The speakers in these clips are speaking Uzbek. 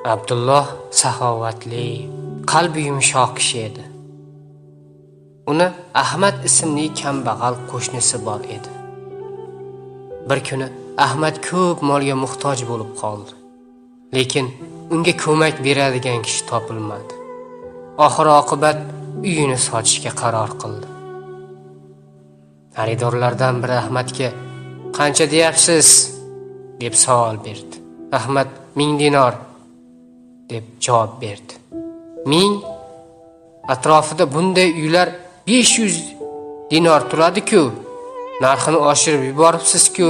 Abdulloh saxovatli, qalbi yumshoq kishi edi. Uni Ahmad ismli kambag'al qo'shnisi bor edi. Bir kuni Ahmad ko'p molga muhtoj bo'lib qoldi. Lekin unga ko'mak beradigan kishi topilmadi. Oxir-oqibat uyini sotishga qaror qildi. Xaridorlardan biri Ahmadga "Qancha deyapsiz?" deb savol berdi. Ahmad 1000 dinor deb javob berdi. 1000? Atrofida bunday uylar 500 dinor turadi-ku. Narxini oshirib yuboribsiz-ku.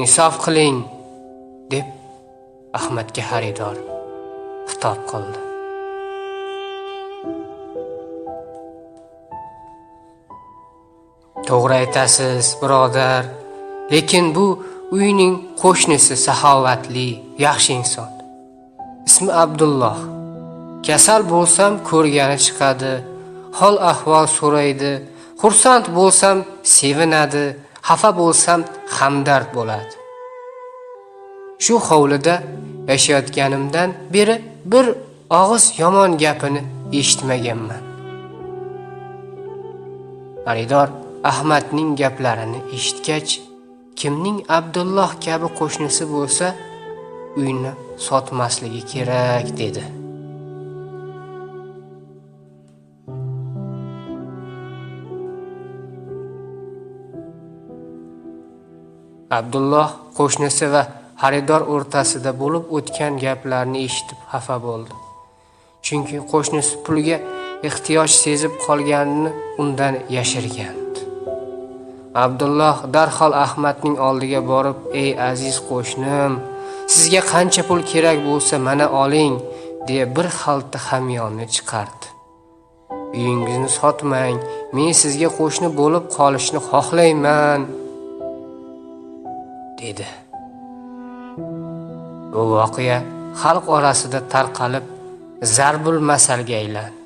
Insof qiling, deb Ahmadga xaridor xitob qildi. To'g'ri aytasiz, birodar. Lekin bu uyning qo'shnisi saxovatli, yaxshi inson. Ismi Abdulloh. Kasal bo'lsam ko'rgani chiqadi, hol ahvol so'raydi, xursand bo'lsam sevinadi, xafa bo'lsam hamdard bo'ladi. Shu hovlida yashayotganimdan beri bir og'iz yomon gapini eshitmaganman. Xaridor Ahmadning gaplarini eshitgach, kimning Abdulloh kabi qo'shnisi bo'lsa, uyni sotmasligi kerak dedi. Abdulloh qo'shnisi va xaridor o'rtasida bo'lib o'tgan gaplarni eshitib xafa bo'ldi. Chunki qo'shnisi pulga ehtiyoj sezib qolganini undan yashirgandi. Abdulloh darhol Ahmadning oldiga borib, "Ey aziz qo'shnim, sizga qancha pul kerak bo'lsa mana oling", deya bir xalta hamyonni chiqardi. "Uyingizni sotmang, men sizga qo'shni bo'lib qolishni xohlayman", dedi. Bu voqea xalq orasida tarqalib, zarbul masalga aylandi.